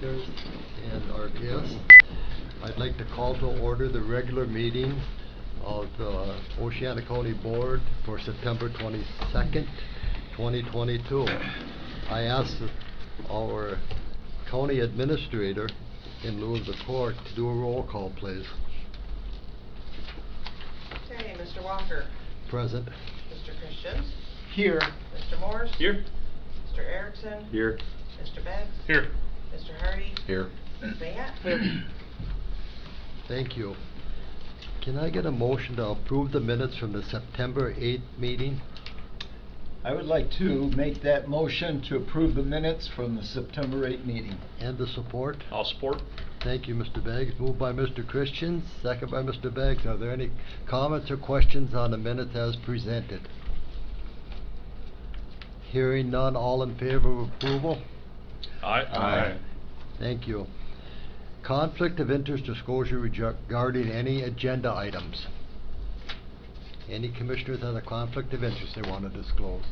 Commissioners and our guests. I'd like to call to order the regular meeting of the Oceana County Board for September 22nd, 2022. I ask our County Administrator, in lieu of the clerk, to do a roll call, please. Okay, Mr. Walker. Present. Mr. Christians. Here. Mr. Morse. Here. Mr. Erickson. Here. Mr. Beggs. Here. Mr. Hardy. Here. Ms. Bayette. Here. Thank you. Can I get a motion to approve the minutes from the September 8th meeting? I would like to make that motion to approve the minutes from the September 8 meeting. And the support? I'll support. Thank you, Mr. Beggs. Moved by Mr. Christians, second by Mr. Beggs. Are there any comments or questions on the minutes as presented? Hearing none, all in favor of approval? Aye. Thank you. Conflict of interest disclosure regarding any agenda items. Any commissioners have a conflict of interest they want to disclose?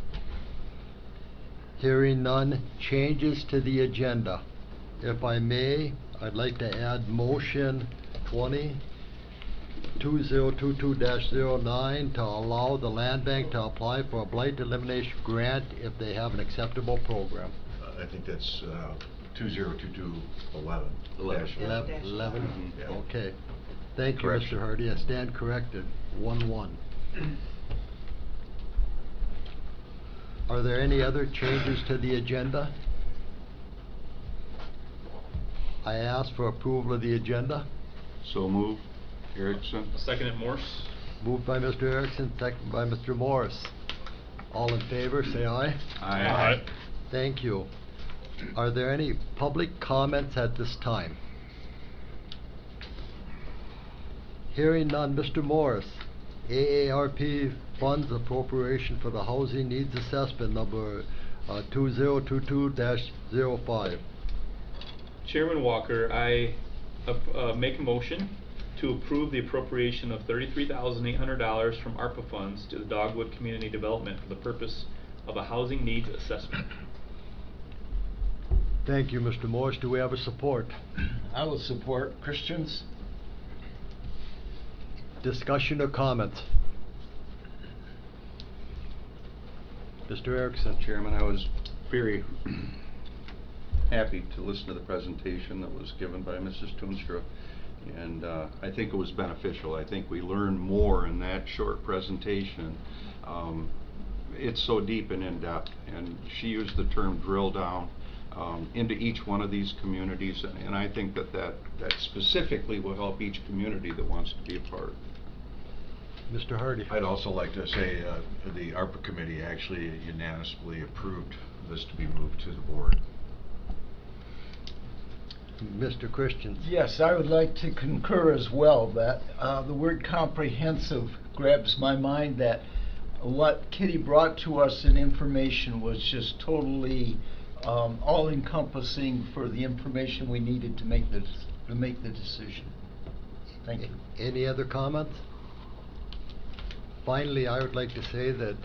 Hearing none, changes to the agenda. If I may, I'd like to add motion 2022-09 to allow the land bank to apply for a blight elimination grant if they have an acceptable program. I think that's 2022-11. 11. Yeah. Okay. Thank you, Correction. Mr. Hardy. I stand corrected. 1-1. Are there any other changes to the agenda? I ask for approval of the agenda. So move. Erickson. Second it, Morse. Moved by Mr. Erickson, second by Mr. Morris. All in favor, say aye. Aye. Thank you. Are there any public comments at this time? Hearing none, Mr. Morris. AARP funds appropriation for the housing needs assessment number 2022-05. Chairman Walker, I make a motion to approve the appropriation of $33,800 from ARPA funds to the Dogwood Community Development for the purpose of a housing needs assessment. Thank you, Mr. Morris. Do we have a support? I will support. Christians? Discussion or comments? Mr. Erickson. Chairman, I was very happy to listen to the presentation that was given by Mrs. Toonstra, and I think it was beneficial. I think we learned more in that short presentation. It's so deep and in-depth, and she used the term drill down into each one of these communities, and I think that specifically will help each community that wants to be a part. Mr. Hardy. I'd also like to say the ARPA committee actually unanimously approved this to be moved to the board. Mr. Christians. Yes, I would like to concur as well that the word comprehensive grabs my mind, that what Kitty brought to us in information was just totally all-encompassing for the information we needed to make the decision. Thank you. Any other comments? Finally, I would like to say that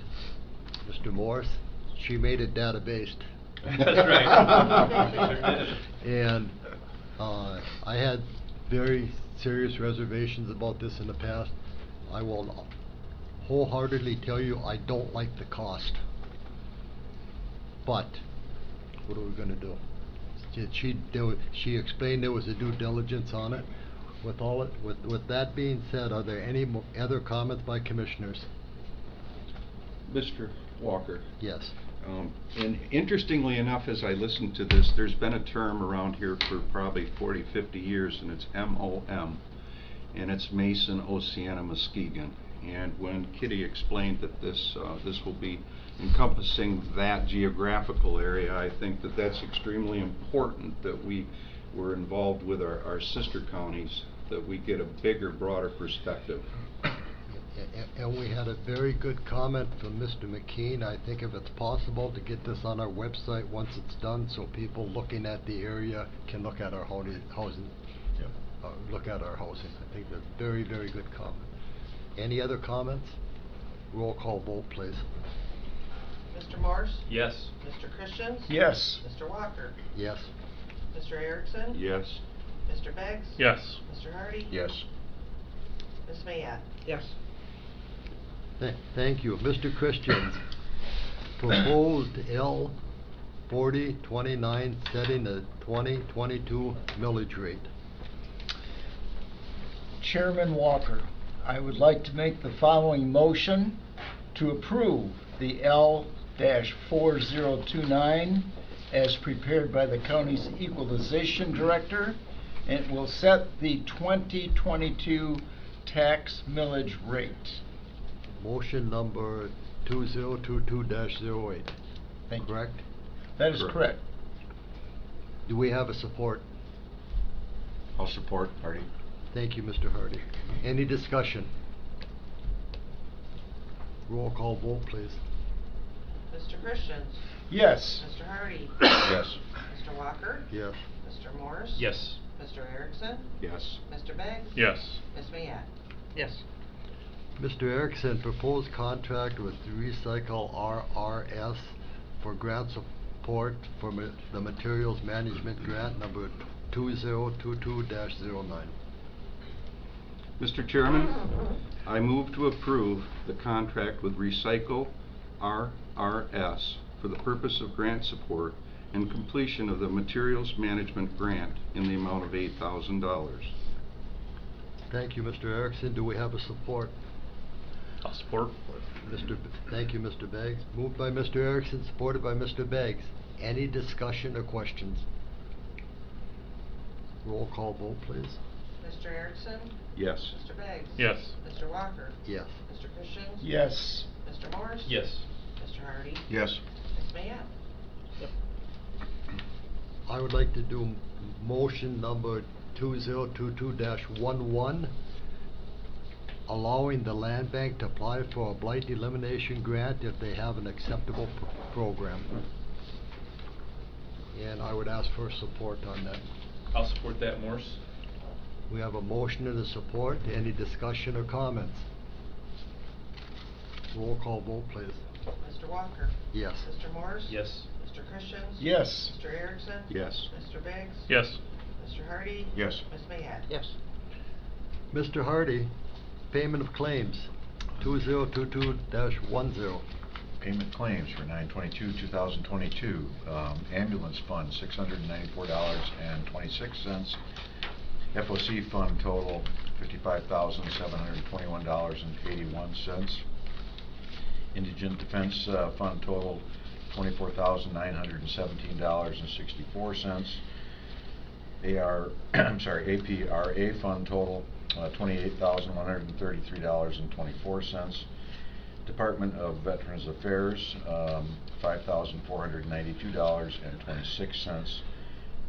Mr. Morris, she made it data-based. That's right. And I had very serious reservations about this in the past. I will wholeheartedly tell you I don't like the cost. But what are we going to do? She explained there was a due diligence on it. With that being said, are there any other comments by commissioners? Mr. Walker. Yes. And interestingly enough, as I listened to this, there's been a term around here for probably 40, 50 years, and it's MOM, and it's Mason, Oceana, Muskegon. And when Kitty explained that this will be encompassing that geographical area, I think that that's extremely important, that we're involved with our sister counties, that we get a bigger, broader perspective. And we had a very good comment from Mr. McKean. I think if it's possible to get this on our website once it's done, so people looking at the area can look at our housing. Yep. Look at our housing. I think that's very, very good comment. Any other comments? Roll call vote, please. Mr. Morse. Yes. Mr. Christians. Yes. Mr. Walker. Yes. Mr. Erickson? Yes. Mr. Beggs? Yes. Mr. Hardy? Yes. Ms. Mayette? Yes. Thank you. Mr. Christians, proposed L 4029 setting the 2022 millage rate. Chairman Walker, I would like to make the following motion to approve the L-4029 as prepared by the county's equalization director, and it will set the 2022 tax millage rate. Motion number 2022-08. Thank you. Correct? That is Correct. correct. Do we have a support? I'll support, Hardy. Thank you, Mr. Hardy. Any discussion? Roll call vote, please. Mr. Christians? Yes. Mr. Hardy? Yes. Mr. Walker? Yes. Mr. Morris? Yes. Mr. Erickson? Yes. Mr. Beggs? Yes. Ms. Mayette? Yes. Mr. Erickson, proposed contract with Recycle RRS for grant support for the Materials Management Grant number 2022-09. Mr. Chairman, I move to approve the contract with Recycle RRS for the purpose of grant support and completion of the Materials Management Grant in the amount of $8,000. Thank you, Mr. Erickson. Do we have a support? I'll support. Thank you, Mr. Beggs. Moved by Mr. Erickson, supported by Mr. Beggs. Any discussion or questions? Roll call vote, please. Mr. Erickson? Yes. Mr. Beggs? Yes. Mr. Walker? Yes. Mr. Christians? Yes. Mr. Morris? Yes. Mr. Hardy? Yes. Ms. Mayette? I would like to do motion number 2022-11, allowing the land bank to apply for a blight elimination grant if they have an acceptable program. And I would ask for support on that. I'll support that, Morse. We have a motion and a support. Any discussion or comments? Roll call vote, please. Mr. Walker? Yes. Mr. Morris? Yes. Mr. Christians? Yes. Mr. Erickson? Yes. Mr. Beggs? Yes. Mr. Hardy? Yes. Ms. Mayette? Yes. Mr. Hardy, payment of claims, 2022-10. Payment claims for 9/22/2022. Ambulance fund, $694.26. FOC fund total, $55,721.81. Indigent defense fund total, $24,917.64. APRA fund total, $28,133.24. Department of Veterans Affairs, $5,492.26.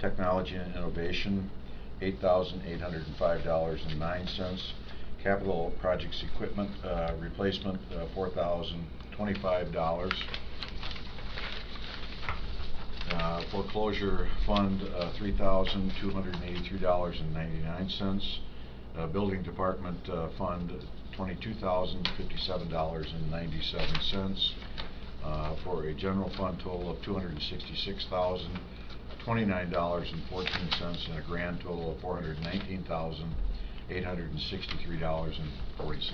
Technology and Innovation, $8,805.09. Capital Projects Equipment Replacement, $4,025. Foreclosure Fund, $3,283.99. Building Department Fund, $22,057.97. For a general fund total of $266,029.14 and a grand total of $419,863.40.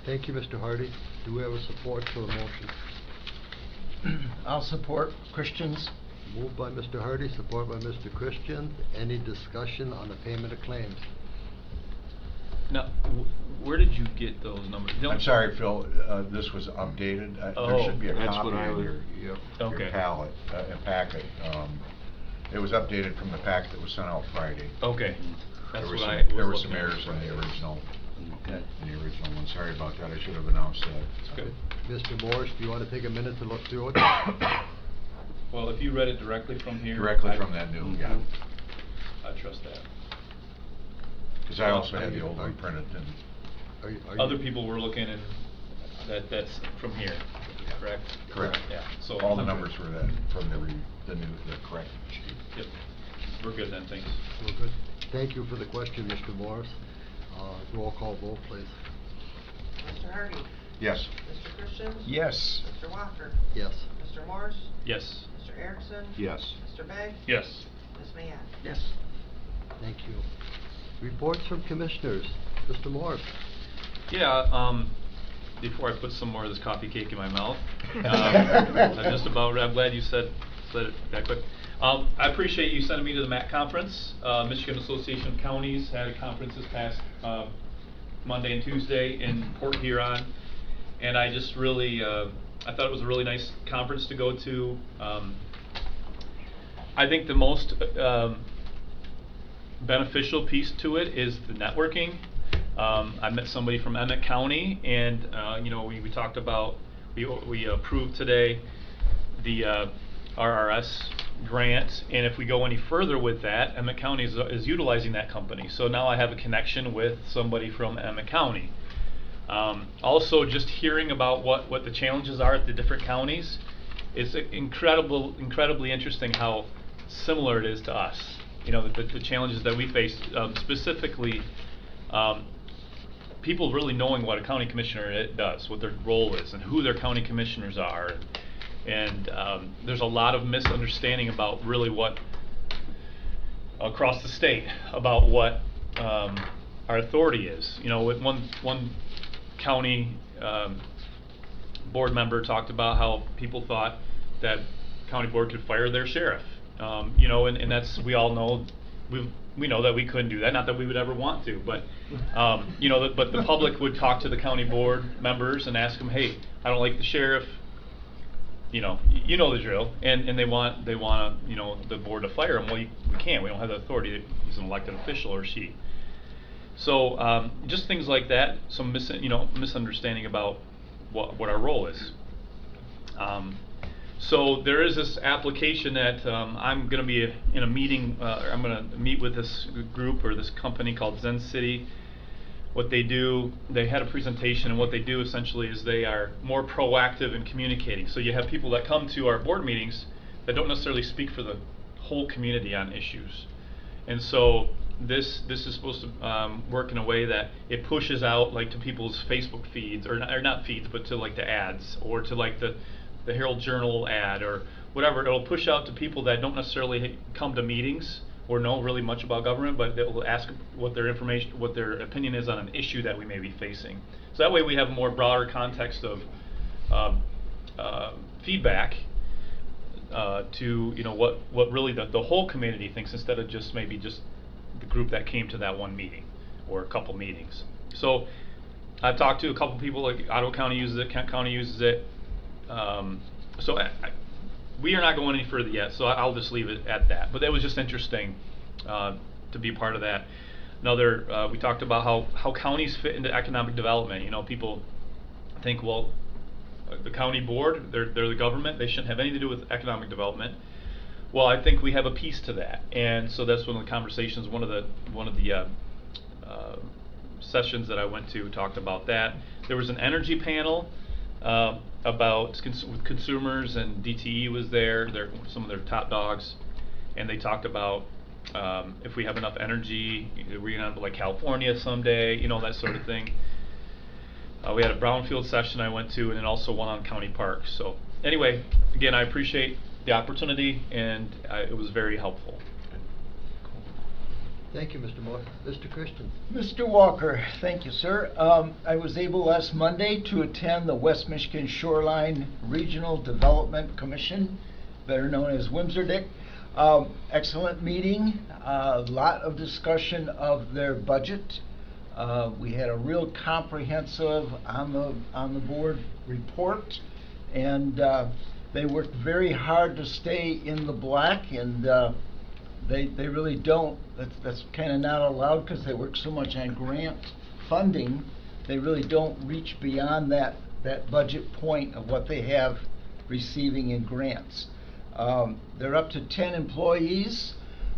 Thank you, Mr. Hardy. Do we have a support for the motion? I'll support Christians. Moved by Mr. Hardy, support by Mr. Christian. Any discussion on the payment of claims? Now, where did you get those numbers? I'm sorry, Phil, this was updated. There Oh, should be a that's copy what I in was- your Okay. pallet, packet. It was updated from the packet that was sent out Friday. Okay. There That's were what some, I was there were looking some at. errors in the original, Okay. one. Sorry about that. I should have announced that. It's good. Mr. Morris, do you want to take a minute to look through it? Well, if you read it directly from here. Directly from that new, yeah. I trust that. Because I also had the old one printed and. Are you- Other people were looking and that's from here, correct? Correct. Yeah, so. All the I'm good. numbers were that, from the correct sheet. Yep. We're good then, thanks. We're good. Thank you for the question, Mr. Morris. Roll call vote, please. Mr. Hardy? Yes. Mr. Christians? Yes. Mr. Walker? Yes. Mr. Morris? Yes. Mr. Mr. Erickson? Yes. Mr. Begg? Yes. Ms. Mahan? Yes. Thank you. Reports from commissioners. Mr. Moore. Yeah, before I put some more of this coffee cake in my mouth, I'm glad you said it that quick. I appreciate you sending me to the MAC conference. Michigan Association of Counties had a conference this past Monday and Tuesday in Port Huron, and I just really, I thought it was a really nice conference to go to. I think the most beneficial piece to it is the networking. I met somebody from Emmett County, and we talked about, we approved today the RRS grant, and if we go any further with that, Emmett County is utilizing that company. So now I have a connection with somebody from Emmett County. Also, just hearing about what the challenges are at the different counties, it's incredibly interesting how similar it is to us. The challenges that we face, specifically people really knowing what a county commissioner does, what their role is, and who their county commissioners are. And there's a lot of misunderstanding about really what, across the state, about what our authority is. With one county board member talked about how people thought that county board could fire their sheriff. And that's, we all know, we know that we couldn't do that, not that we would ever want to, but but the public would talk to the county board members and ask them, hey, I don't like the sheriff, you know the drill, and they want the board to fire him. Well, we can't, we don't have the authority. He's an elected official, or she. So just things like that, some misunderstanding about what our role is. So there is this application that I'm going to be in a meeting, I'm going to meet with this group or this company called Zen City. What they do, they had a presentation, and what they do essentially is they are more proactive in communicating. So you have people that come to our board meetings that don't necessarily speak for the whole community on issues. And so this is supposed to work in a way that it pushes out like to people's Facebook feeds, or not feeds, but to like the ads, or to like the Herald Journal ad, or whatever. It'll push out to people that don't necessarily come to meetings or know really much about government, but they'll ask what their opinion is on an issue that we may be facing. So that way we have a more broader context of feedback to what really the whole community thinks, instead of just maybe just the group that came to that one meeting or a couple meetings. So I've talked to a couple people, like Ottawa County uses it, Kent County uses it. So we are not going any further yet, so I'll just leave it at that. But that was just interesting to be part of that. Another, we talked about how counties fit into economic development. People think, well, the county board, they're the government, they shouldn't have anything to do with economic development. Well, I think we have a piece to that, and so that's one of the conversations. One of the sessions that I went to talked about that. There was an energy panel about with consumers, and DTE was there. They're some of their top dogs, and they talked about if we have enough energy, we're gonna like California someday, that sort of thing. We had a brownfield session I went to, and then also one on county parks. So anyway, again, I appreciate the opportunity, and it was very helpful. Thank you, Mr. Moore. Mr. Christian. Mr. Walker, thank you, sir. I was able last Monday to attend the West Michigan Shoreline Regional Development Commission, better known as WMSRDC. Excellent meeting, a lot of discussion of their budget. We had a real comprehensive on the board report, and they worked very hard to stay in the black, and they really don't. That's kind of not allowed, because they work so much on grant funding. They really don't reach beyond that budget point of what they have receiving in grants. They're up to 10 employees.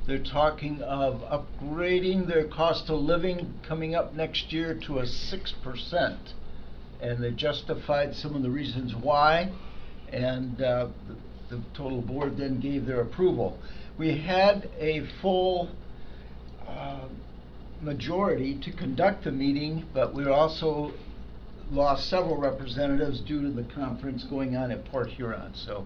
They're talking of upgrading their cost of living coming up next year to a 6%, and they justified some of the reasons why, and the total board then gave their approval. We had a full majority to conduct the meeting, but we also lost several representatives due to the conference going on at Port Huron. So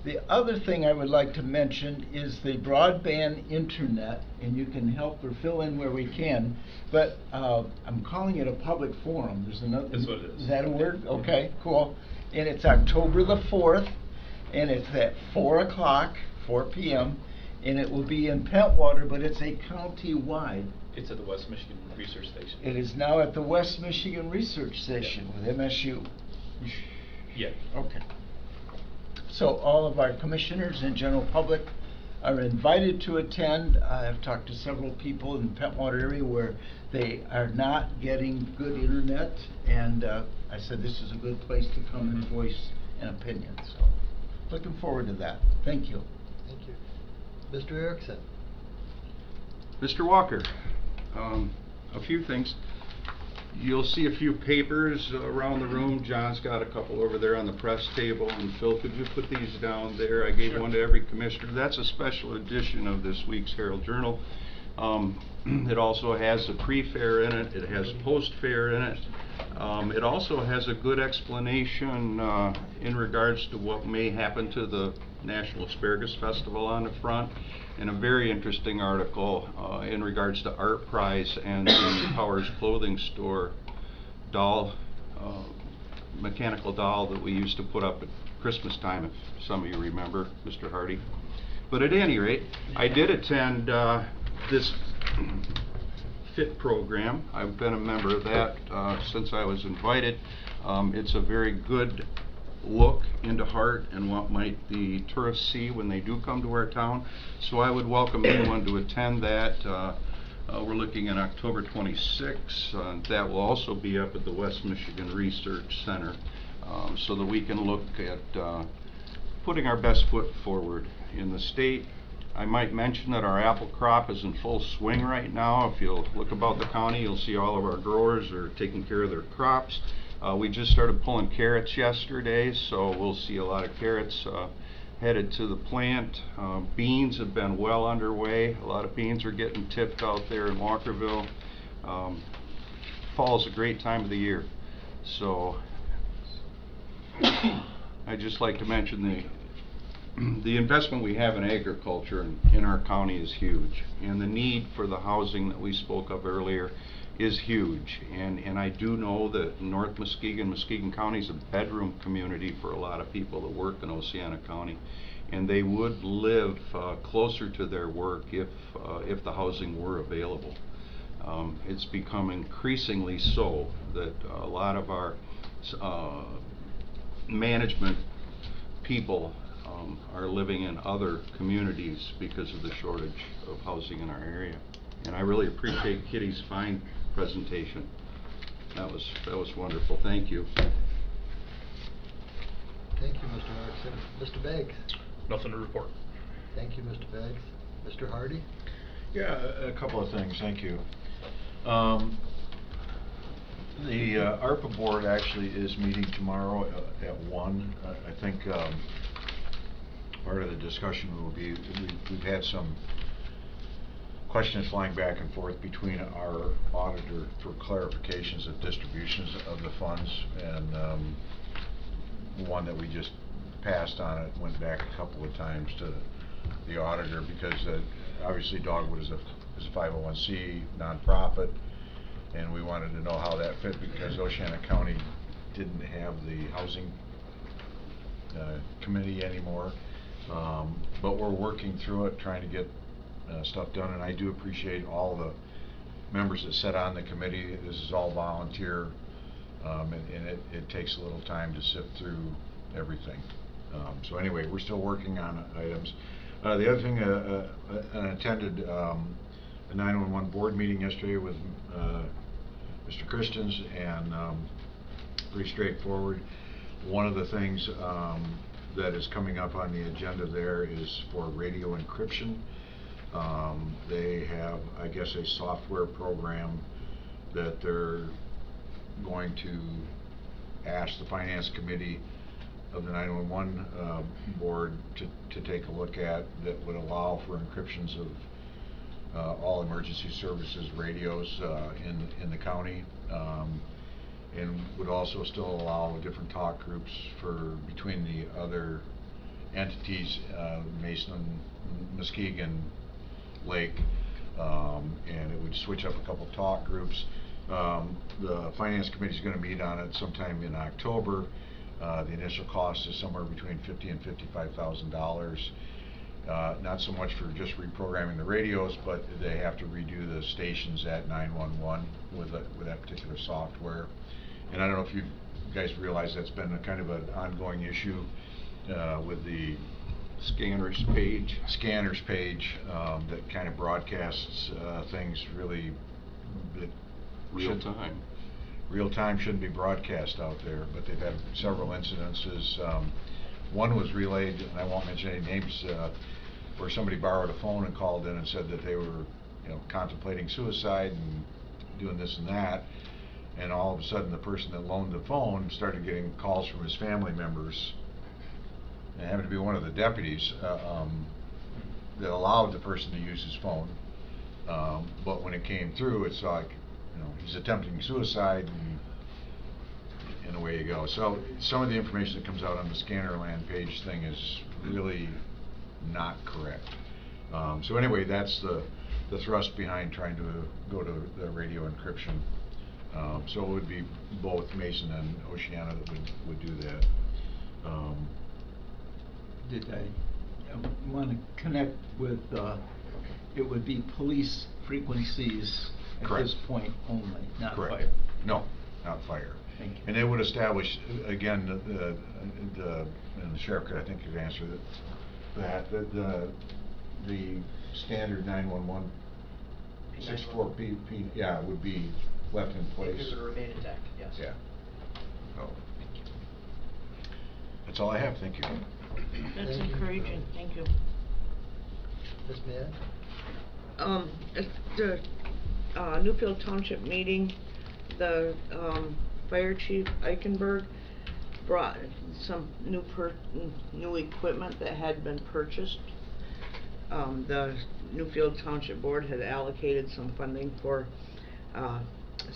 The other thing I would like to mention is the broadband internet, and you can help or fill in where we can, but I'm calling it a public forum. There's another. That's what it is. Is that a word? Okay, cool. And it's October the 4th, and it's at 4 p.m., and it will be in Pentwater, but it's a county-wide. It's at the West Michigan Research Station. It is now at the West Michigan Research Station with MSU. Yeah. Okay. So all of our commissioners and general public are invited to attend. I've talked to several people in the Pentwater area where they are not getting good internet, and I said this is a good place to come and voice an opinion. So looking forward to that. Thank you. Thank you. Mr. Erickson? Mr. Walker, a few things. You'll see a few papers around the room. John's got a couple over there on the press table. And Phil, could you put these down there? I gave one to every commissioner. That's a special edition of this week's Herald Journal. It also has a pre-fair in it. It has post-fair in it. It also has a good explanation in regards to what may happen to the National Asparagus Festival on the front, and a very interesting article in regards to Art Prize and the Powers Clothing Store doll, mechanical doll that we used to put up at Christmas time, if some of you remember, Mr. Hardy. But at any rate, I did attend this FIT program. I've been a member of that since I was invited. It's a very good look into Hart and what might the tourists see when they do come to our town. So I would welcome anyone to attend that. We're looking at October 26th. That will also be up at the West Michigan Research Center, so that we can look at putting our best foot forward in the state. I might mention that our apple crop is in full swing right now. If you'll look about the county, you'll see all of our growers are taking care of their crops. We just started pulling carrots yesterday, so we'll see a lot of carrots headed to the plant. Beans have been well underway. A lot of beans are getting tipped out there in Walkerville. Fall is a great time of the year. So I'd just like to mention the investment we have in agriculture in our county is huge, and the need for the housing that we spoke of earlier is huge. And I do know that North Muskegon County is a bedroom community for a lot of people that work in Oceana County, and they would live closer to their work if the housing were available. It's become increasingly so that a lot of our management people are living in other communities because of the shortage of housing in our area. And I really appreciate Kitty's fine presentation. That was wonderful. Thank you. Thank you, Mr. Erickson. Mr. Beggs? Nothing to report. Thank you, Mr. Beggs. Mr. Hardy? Yeah, a couple of things, thank you. The ARPA board actually is meeting tomorrow at 1. I think part of the discussion will be, we've had some questions flying back and forth between our auditor for clarifications of distributions of the funds, and one that we just passed on it went back a couple of times to the auditor because obviously Dogwood is a 501c nonprofit, and we wanted to know how that fit because Oceana County didn't have the housing committee anymore, but we're working through it, trying to get stuff done, and I do appreciate all the members that sit on the committee. This is all volunteer, and it takes a little time to sift through everything. So anyway, we're still working on items. The other thing, I attended a 911 board meeting yesterday with Mr. Christians, and pretty straightforward. One of the things that is coming up on the agenda there is for radio encryption. They have, I guess, a software program that they're going to ask the finance committee of the 911 board to take a look at, that would allow for encryptions of all emergency services radios in the county, and would also still allow different talk groups for between the other entities, Mason and Muskegon Lake, and it would switch up a couple talk groups. The Finance Committee is going to meet on it sometime in October. The initial cost is somewhere between $50,000 and $55,000. Not so much for just reprogramming the radios, but they have to redo the stations at 911 with that particular software. And I don't know if you guys realize that's been a kind of an ongoing issue with the Scanners page. That kind of broadcasts things really that Real time. Real time shouldn't be broadcast out there, but they've had several incidences. One was relayed, and I won't mention any names, where somebody borrowed a phone and called in and said that they were, contemplating suicide and doing this and that, and all of a sudden the person that loaned the phone started getting calls from his family members. It happened to be one of the deputies that allowed the person to use his phone, but when it came through, it's like, he's attempting suicide, and away you go. So some of the information that comes out on the Scannerland page thing is really not correct. So anyway, that's the thrust behind trying to go to the radio encryption. So it would be both Mason and Oceana that would do that. Did I want to connect with, it would be police frequencies at Correct. this point only, not Correct. fire? No, not fire. Thank you. And it would establish, again, and the sheriff could, I think, could answer that the standard 911 64 P, yeah, would be left in place. It would remain intact, yes. Yeah. Oh. That's all I have. Thank you. That's Thank you. encouraging, thank you. Ms. Mann? At the Newfield Township meeting, the Fire Chief Eichenberg brought some new equipment that had been purchased. The Newfield Township Board had allocated some funding for a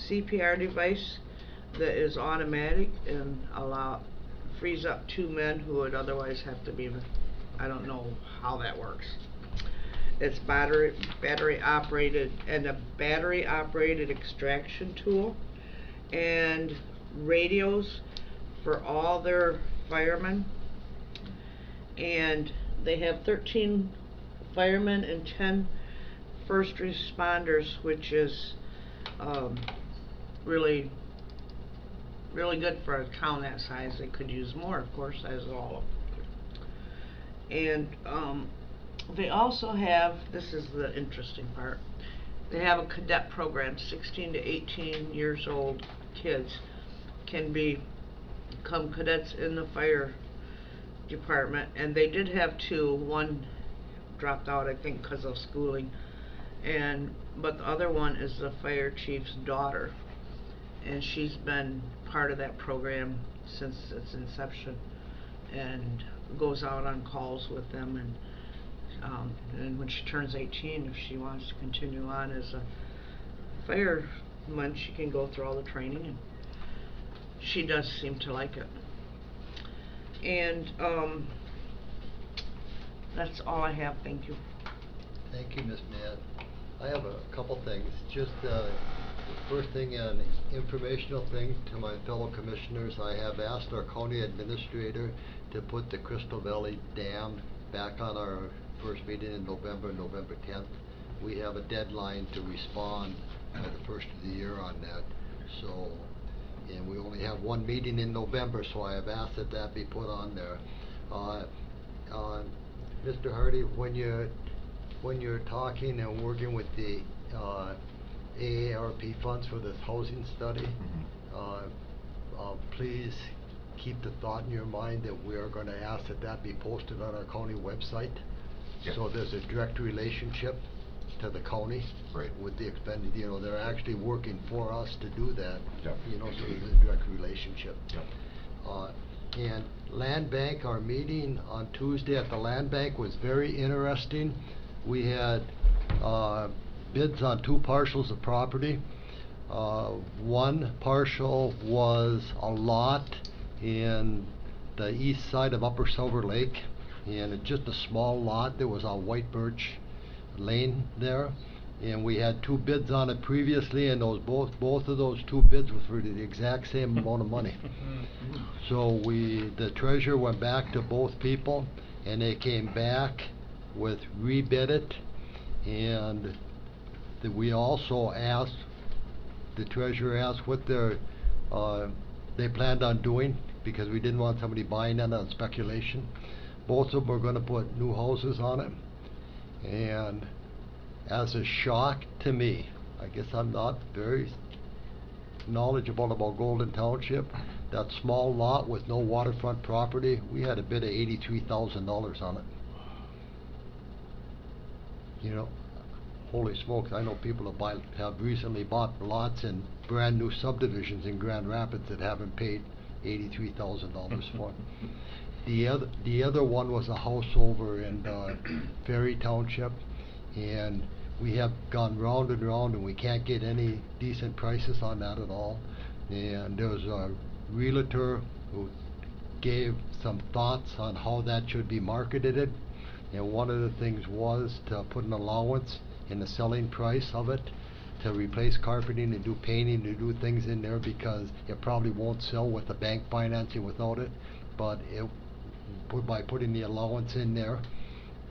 CPR device that is automatic and frees up 2 men who would otherwise have to be, I don't know how that works. It's battery operated, and a battery operated extraction tool, and radios for all their firemen. And they have 13 firemen and 10 first responders, which is really good for a town that size. They could use more, of course, as all. And they also have, this is the interesting part, they have a cadet program. 16 to 18 years old kids can become cadets in the fire department, and they did have 2. One dropped out, I think, because of schooling, but the other one is the fire chief's daughter, and she's been part of that program since its inception and goes out on calls with them, and when she turns 18, if she wants to continue on as a fireman, she can go through all the training, and she does seem to like it. And that's all I have. Thank you. Thank you, Ms. Mann. I have a couple things. Just first thing, an informational thing to my fellow commissioners. I have asked our county administrator to put the Crystal Valley Dam back on our first meeting in November 10th. We have a deadline to respond by the first of the year on that. So, and we only have one meeting in November, so I have asked that that be put on there. Mr. Hardy, when you're talking and working with the AARP funds for this housing study, please keep the thought in your mind that we are going to ask that that be posted on our county website. Yeah. So there's a direct relationship to the county. Right. With the expended, they're actually working for us to do that. Yep. So there's a direct relationship. Yep. And Land Bank, our meeting on Tuesday at the Land Bank was very interesting. We had bids on 2 parcels of property. One parcel was a lot in the east side of Upper Silver Lake, and it's just a small lot that was on White Birch Lane there. And we had 2 bids on it previously, and both of those 2 bids were for the exact same amount of money. So the treasurer went back to both people, and they came back with rebid it, and we also asked, the treasurer asked what they planned on doing, because we didn't want somebody buying that on speculation. Both of them are gonna put new houses on it, and as a shock to me, I guess I'm not very knowledgeable about Golden Township, that small lot with no waterfront property, we had a bid of $83,000 on it. You know, holy smokes, I know people have recently bought lots in brand new subdivisions in Grand Rapids that haven't paid $83,000 for it. The other one was a house over in Ferry Township, and we have gone round and round, and we can't get any decent prices on that at all. And there was a realtor who gave some thoughts on how that should be marketed, and one of the things was to put an allowance in the selling price of it to replace carpeting and do painting, to do things in there, because it probably won't sell with the bank financing without it, but by putting the allowance in there,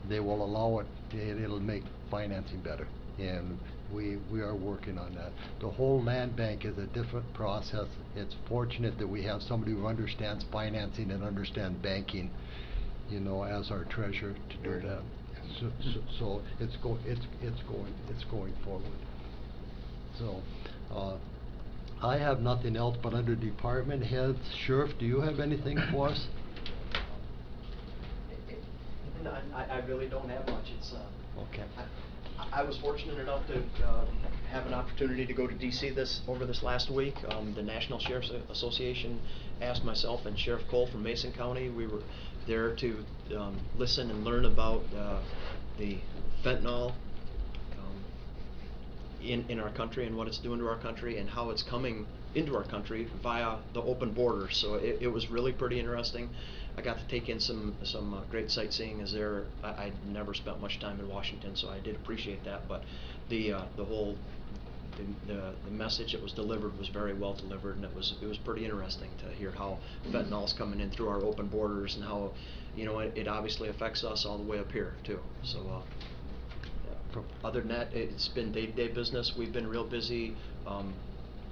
they will allow it, it'll make financing better, and we are working on that. The whole land bank is a different process. It's fortunate that we have somebody who understands financing and understands banking, you know, as our treasurer to do that. So it's going forward. So I have nothing else, but under department heads, Sheriff, do you have anything for us? No, I really don't have much. It's Okay. I was fortunate enough to have an opportunity to go to DC over this last week. The National Sheriff's Association asked myself and Sheriff Cole from Mason County. We were there to listen and learn about the fentanyl in our country and what it's doing to our country and how it's coming into our country via the open borders. So it was really pretty interesting. I got to take in some great sightseeing as there. I'd never spent much time in Washington, so I did appreciate that. But the message that was delivered was very well delivered, and it was pretty interesting to hear how fentanyl's coming in through our open borders and how, you know, it obviously affects us all the way up here too. So other than that, it's been day-to-day business. We've been real busy.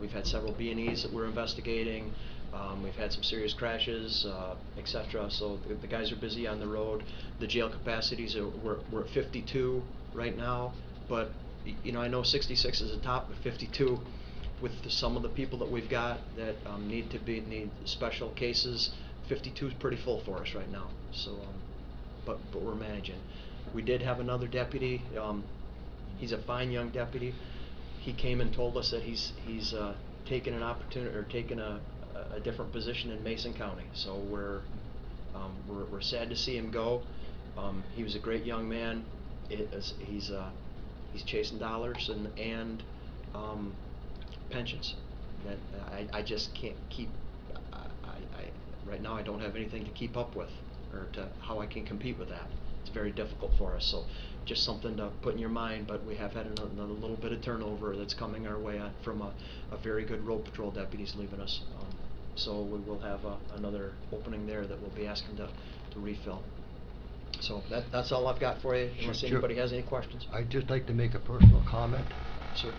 We've had several B&Es that we're investigating. We've had some serious crashes, etc. So the guys are busy on the road. The jail capacities we're at 52 right now, but you know, I know 66 is the top, but 52 with some of the people that we've got that need special cases. 52 is pretty full for us right now. So, but we're managing. We did have another deputy. He's a fine young deputy. He came and told us that he's taken an opportunity or taken a different position in Mason County. So we're sad to see him go. He was a great young man. He's chasing dollars and pensions that I just can't keep. Right now I don't have anything to keep up with or to how I can compete with that. It's very difficult for us. So just something to put in your mind, but we have had another little bit of turnover that's coming our way from a very good road patrol deputies leaving us. So we will have another opening there that we'll be asking to refill. So that's all I've got for you, unless Sure. anybody has any questions. I'd just like to make a personal comment. Sir.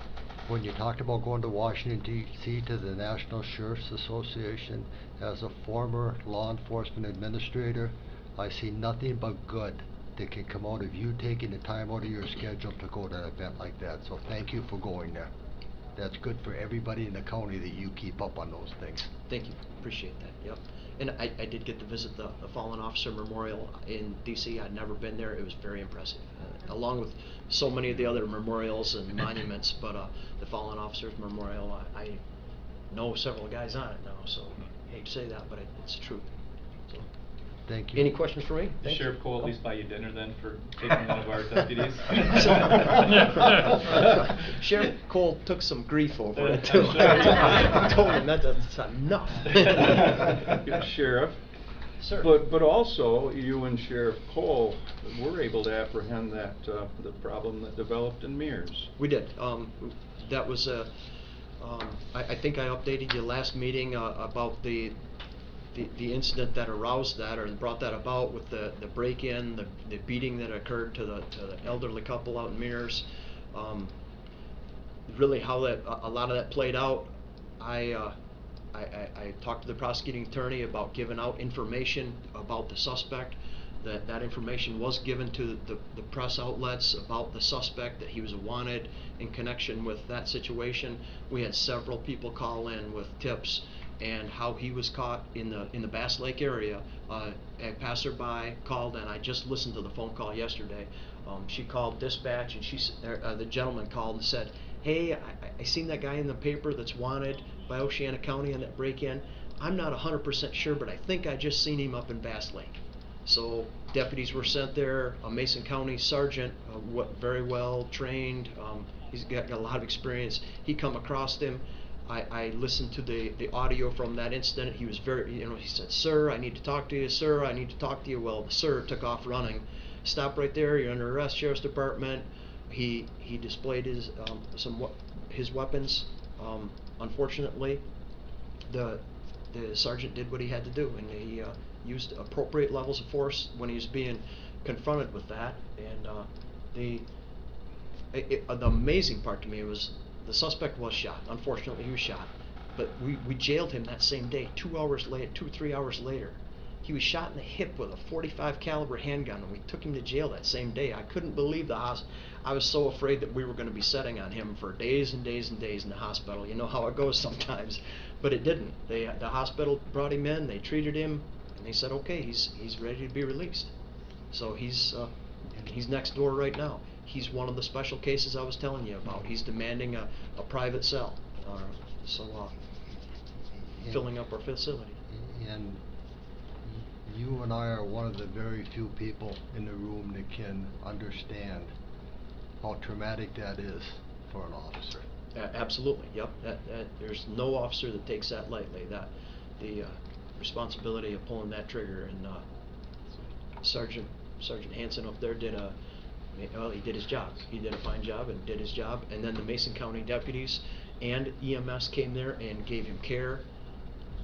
When you talked about going to Washington, D.C. to the National Sheriff's Association, as a former law enforcement administrator, I see nothing but good that can come out of you taking the time out of your schedule to go to an event like that. So thank you for going there. That's good for everybody in the county that you keep up on those things. Thank you. Appreciate that. Yep. And I did get to visit the Fallen Officer Memorial in D.C. I'd never been there. It was very impressive, along with so many of the other memorials and monuments. But the Fallen Officers Memorial, I know several guys on it now, so I hate to say that, but it's true. So. Thank you. Any questions for me? Did Sheriff Cole at least buy you dinner then for taking one of our deputies? Sheriff Cole took some grief over it too. I told him that's enough. Sheriff, Sir. But also, you and Sheriff Cole were able to apprehend that, the problem that developed in Mears. We did. That was I think I updated you last meeting about the incident that aroused that or brought that about with the break-in, the beating that occurred to the elderly couple out in Mears. Really, how a lot of that played out. I talked to the prosecuting attorney about giving out information about the suspect. That information was given to the press outlets about the suspect, that he was wanted in connection with that situation. We had several people call in with tips and how he was caught in the Bass Lake area. A passerby called, and I just listened to the phone call yesterday. She called dispatch, and the gentleman called and said, "Hey, I seen that guy in the paper that's wanted by Oceana County on that break-in. I'm not 100% sure, but I think I just seen him up in Bass Lake." So deputies were sent there. A Mason County sergeant, very well trained. He's got a lot of experience. He come across him. I listened to the audio from that incident. He was he said, "Sir, I need to talk to you. Sir, I need to talk to you." Well, the sir took off running. "Stop right there. You're under arrest, Sheriff's Department." He displayed his weapons. Unfortunately, the sergeant did what he had to do, and he used appropriate levels of force when he was being confronted with that. And the amazing part to me was the suspect was shot. Unfortunately, he was shot, but we jailed him that same day. 2 hours later, 2-3 hours later, he was shot in the hip with a .45 caliber handgun, and we took him to jail that same day. I couldn't believe I was so afraid that we were going to be setting on him for days and days and days in the hospital. You know how it goes sometimes, but it didn't. The hospital brought him in, they treated him, and they said, "Okay, he's ready to be released." So he's next door right now. He's one of the special cases I was telling you about. He's demanding a private cell, filling up our facility. And you and I are one of the very few people in the room that can understand how traumatic that is for an officer. Absolutely, yep. There's no officer that takes that lightly. The responsibility of pulling that trigger, and Sergeant Hansen up there he did his job. He did a fine job and did his job. And then the Mason County deputies and EMS came there and gave him care,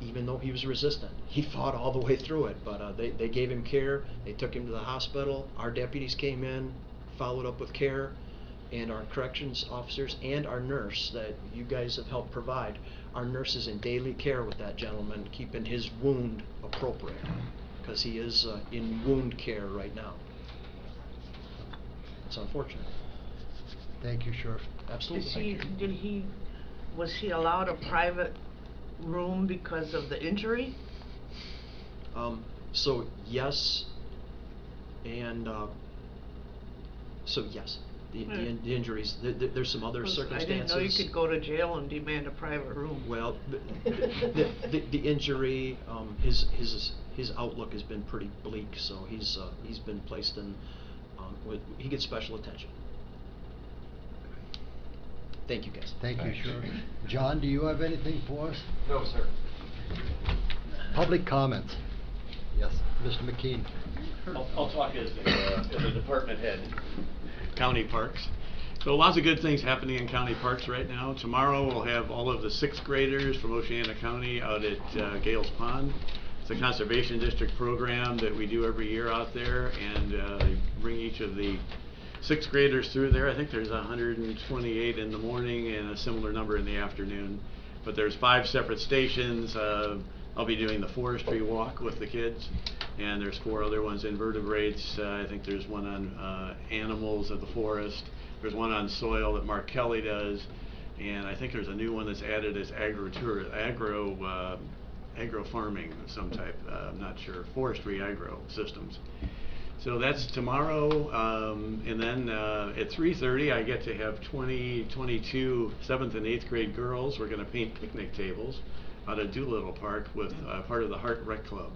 even though he was resistant. He fought all the way through it, but they gave him care. They took him to the hospital. Our deputies came in, followed up with care, and our corrections officers and our nurse that you guys have helped provide. Our nurse is in daily care with that gentleman, keeping his wound appropriate, because he is in wound care right now. It's unfortunate. Thank you, Sheriff. Absolutely. Was he allowed a private room because of the injury? So yes, and so yes. The injuries. There's some other circumstances. I didn't know you could go to jail and demand a private room. Well, the injury, his outlook has been pretty bleak. So he's been placed in. He gets special attention. Thank you, guys. Thank you, Sheriff. John, do you have anything for us? No, sir. Public comments. Yes, Mr. McKean. I'll talk as a department head. County Parks. So lots of good things happening in county parks right now. Tomorrow we'll have all of the 6th graders from Oceana County out at Gales Pond. It's a conservation district program that we do every year out there, and bring each of the 6th graders through there. I think there's 128 in the morning and a similar number in the afternoon. But there's 5 separate stations. I'll be doing the forestry walk with the kids, and there's 4 other ones, invertebrates. I think there's one on animals of the forest. There's one on soil that Mark Kelly does, and I think there's a new one that's added as agro farming of some type. I'm not sure. Forestry agro systems. So that's tomorrow, and then at 3:30 I get to have 22 7th and 8th grade girls. We're going to paint picnic tables out at Doolittle Park with part of the Heart Rec Club.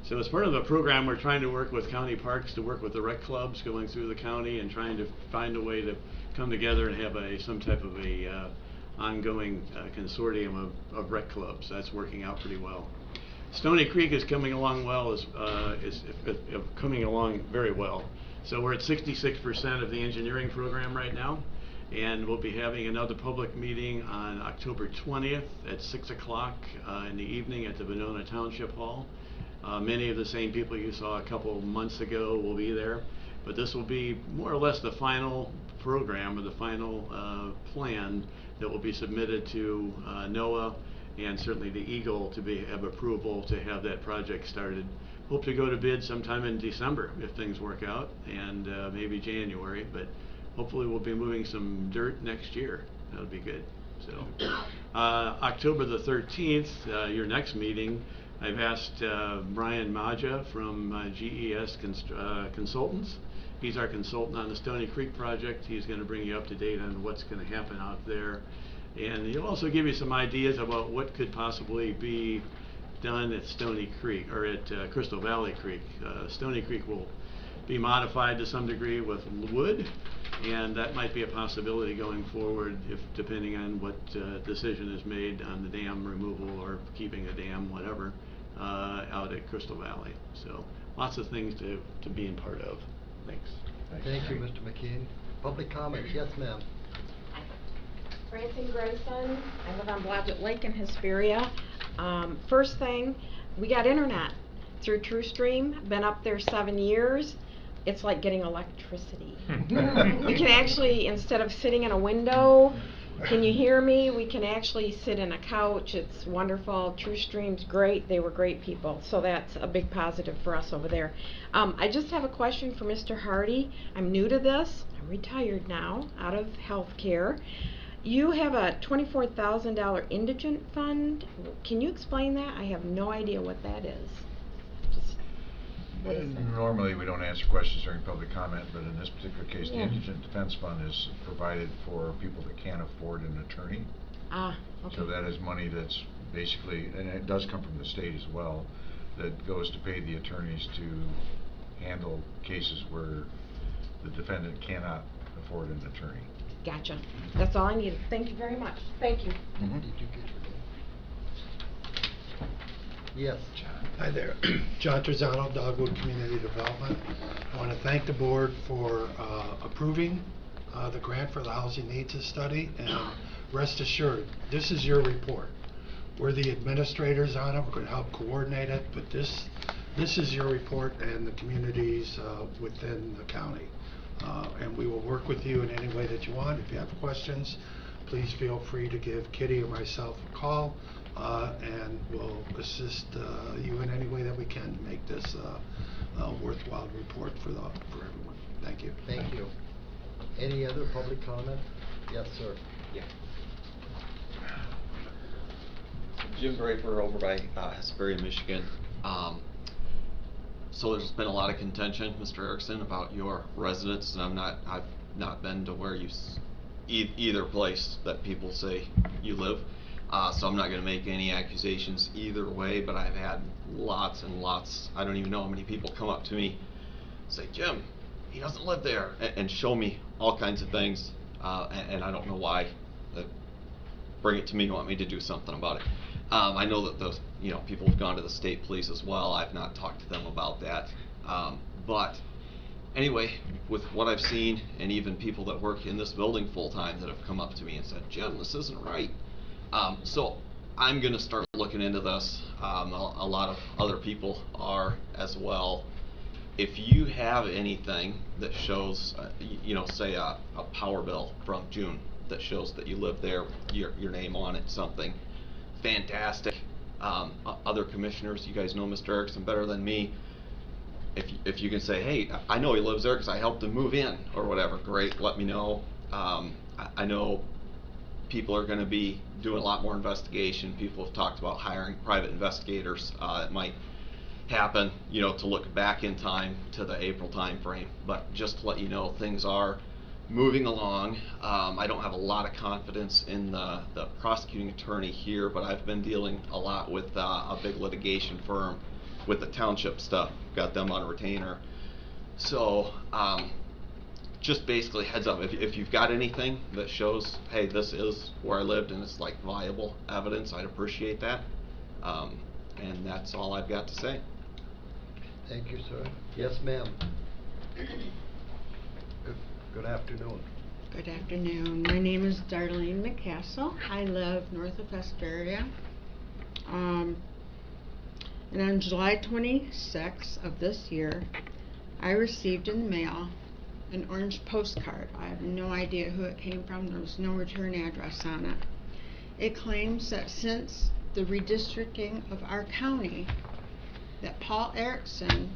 So as part of the program, we're trying to work with county parks to work with the rec clubs going through the county and trying to find a way to come together and have some type of a ongoing consortium of rec clubs. That's working out pretty well. Stony Creek is coming along well, is coming along very well. So we're at 66% of the engineering program right now, and we'll be having another public meeting on October 20th at 6 o'clock in the evening at the Venona Township Hall. Many of the same people you saw a couple months ago will be there, but this will be more or less the final program or the final plan that will be submitted to NOAA and certainly the Eagle to have approval to have that project started. Hope to go to bid sometime in December if things work out, and maybe January, but hopefully we'll be moving some dirt next year. That'll be good. So October the 13th, your next meeting, I've asked Brian Maja from GES Consultants. He's our consultant on the Stony Creek project. He's going to bring you up to date on what's going to happen out there. And he'll also give you some ideas about what could possibly be done at Stony Creek, or at Crystal Valley Creek. Stony Creek will be modified to some degree with wood, and that might be a possibility going forward, if depending on what decision is made on the dam removal or keeping a dam, whatever, out at Crystal Valley. So lots of things to be in part of. Thanks. Thank you, Mr. McKean. Public comments, yes, ma'am. Francine Grayson. I live on Blodgett Lake in Hesperia. First thing, we got internet through TrueStream. Been up there 7 years. It's like getting electricity. We can actually, instead of sitting in a window, can you hear me? We can actually sit in a couch. It's wonderful. TrueStream's great. They were great people. So that's a big positive for us over there. I just have a question for Mr. Hardy. I'm new to this. I'm retired now, out of healthcare. You have a $24,000 indigent fund. Can you explain that? I have no idea what that is. What is that? Normally we don't answer questions during public comment, but in this particular case, the Indigent Defense Fund is provided for people that can't afford an attorney. Ah, okay. So that is money that's basically, and it does come from the state as well, that goes to pay the attorneys to handle cases where the defendant cannot afford an attorney. Gotcha. That's all I needed. Thank you very much. Thank you. Did you get your name? Yes. Hi there. John Trezano, Dogwood Community Development. I want to thank the board for approving the grant for the Housing Needs Study, and rest assured, this is your report. We're the administrators on it. We're going to help coordinate it, but this is your report and the communities within the county. And we will work with you in any way that you want. If you have questions, please feel free to give Kitty or myself a call, and we'll assist you in any way that we can to make this a worthwhile report for everyone. Thank you. Thank you. Any other public comment? Yes, sir. Yeah. Jim Draper over by Hesperia, Michigan. So there's been a lot of contention, Mr. Erickson, about your residence, and I've not been to where you either place that people say you live. So I'm not going to make any accusations either way, but I've had lots and lots, I don't even know how many people come up to me, say, Jim, he doesn't live there, and show me all kinds of things, and I don't know why. Bring it to me and want me to do something about it. I know that those, people have gone to the state police as well. I've not talked to them about that. But anyway, with what I've seen, and even people that work in this building full time that have come up to me and said, Jim, this isn't right. So I'm going to start looking into this. A lot of other people are as well. If you have anything that shows, say a power bill from June that shows that you live there, your name on it, something, fantastic. Other commissioners, you guys know Mr. Erickson better than me. If you can say, hey, I know he lives there because I helped him move in or whatever, great, let me know. I know people are going to be doing a lot more investigation. People have talked about hiring private investigators. It might happen, to look back in time to the April time frame. But just to let you know, things are moving along. I don't have a lot of confidence in the prosecuting attorney here, but I've been dealing a lot with a big litigation firm with the township stuff. Got them on a retainer. So just basically heads up, if you've got anything that shows, hey, this is where I lived and it's like viable evidence, I'd appreciate that. and that's all I've got to say. Thank you, sir. Yes, ma'am. Good afternoon. Good afternoon. My name is Darlene McCastle. I live north of Hesperia. And on July 26th of this year, I received in the mail an orange postcard. I have no idea who it came from. There was no return address on it. It claims that since the redistricting of our county, that Paul Erickson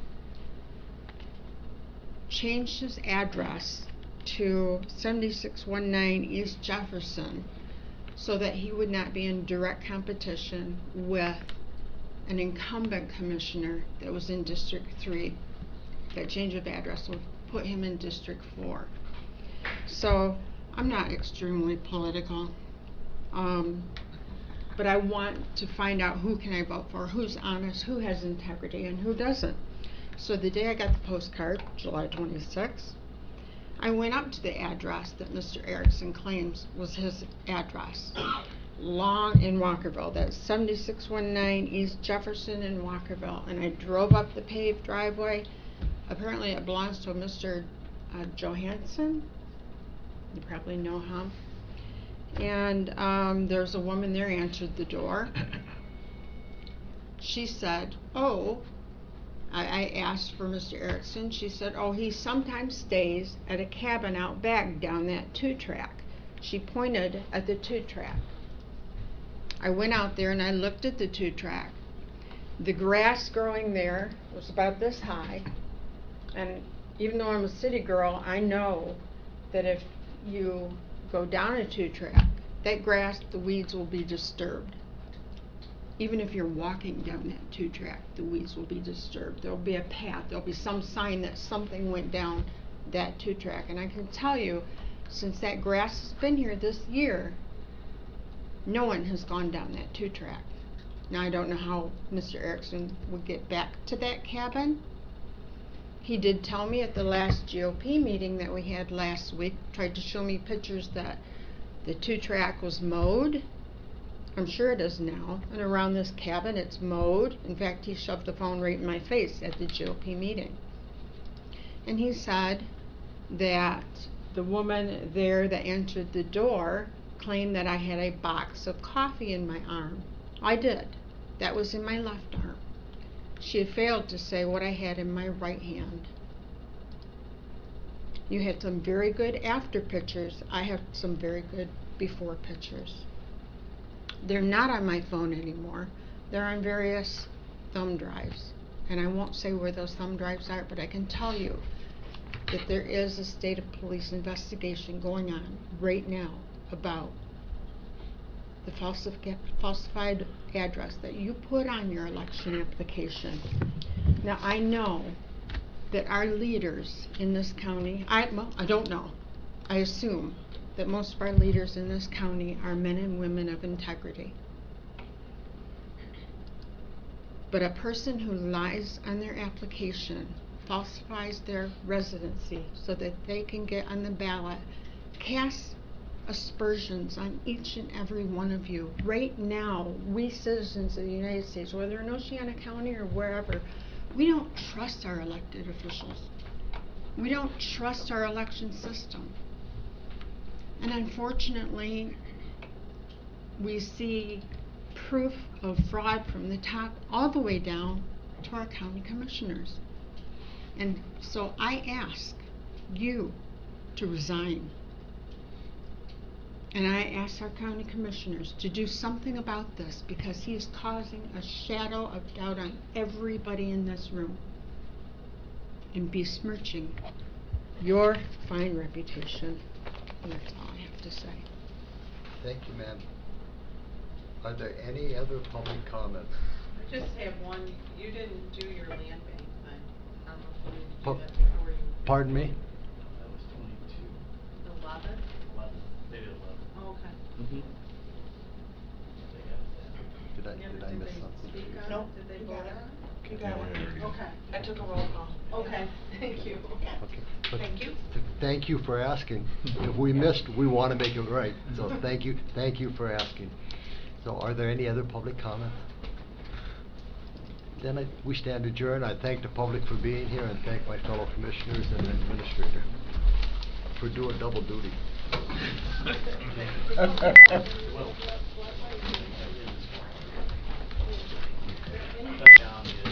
changed his address to 7619 East Jefferson so that he would not be in direct competition with an incumbent commissioner that was in District 3. That change of address would put him in District 4. So I'm not extremely political, but I want to find out who can I vote for, who's honest, who has integrity, and who doesn't. So the day I got the postcard, July 26th, I went up to the address that Mr. Erickson claims was his address, long in Walkerville. That's 7619 East Jefferson in Walkerville. And I drove up the paved driveway. Apparently it belongs to a Mr. Johansson. You probably know him. And there's a woman there answered the door. She said, oh, I asked for Mr. Erickson. She said, oh, he sometimes stays at a cabin out back down that 2-track. She pointed at the 2-track. I went out there and I looked at the 2-track. The grass growing there was about this high. And even though I'm a city girl, I know that if you go down a 2-track, that grass, the weeds will be disturbed. Even if you're walking down that 2-track, the weeds will be disturbed. There'll be a path. There'll be some sign that something went down that 2-track. And I can tell you, since that grass has been here this year, no one has gone down that 2-track. Now, I don't know how Mr. Erickson would get back to that cabin. He did tell me at the last GOP meeting that we had last week, tried to show me pictures that the 2-track was mowed. I'm sure it is now. And around this cabin, it's mowed. In fact, he shoved the phone right in my face at the GOP meeting. And he said that the woman there that answered the door claimed that I had a box of coffee in my arm. I did. That was in my left arm. She had failed to say what I had in my right hand. You had some very good after pictures. I have some very good before pictures. They're not on my phone anymore. They're on various thumb drives. And I won't say where those thumb drives are, but I can tell you that there is a state of police investigation going on right now about the falsified address that you put on your election application. Now, I know that our leaders in this county, I don't know, I assume that most of our leaders in this county are men and women of integrity. But a person who lies on their application, falsifies their residency so that they can get on the ballot, casts aspersions on each and every one of you. Right now, we citizens of the United States, whether in Oceana County or wherever, we don't trust our elected officials. We don't trust our election system. And unfortunately, we see proof of fraud from the top all the way down to our county commissioners. And so I ask you to resign. And I ask our county commissioners to do something about this, because he is causing a shadow of doubt on everybody in this room and besmirching your fine reputation. And that's all I have to say. Thank you, ma'am. Are there any other public comments? I just have one. You didn't do your land bank thing. I don't know if you need to Pa- do that before you. Pardon me? That was 22. 11? 11. They did 11. Oh, okay. Mm-hmm. Did Yeah, I but miss did they something? speak on No, it? Did they you vote got it. on it? You Yeah, got we it. had already- Okay. I took a roll call. Okay, thank you. Okay. But Thank you. Thank you for asking. If we missed, we want to make it right. So thank you for asking. So are there any other public comments? Then we stand adjourned. I thank the public for being here and thank my fellow commissioners and administrator for doing double duty. Well.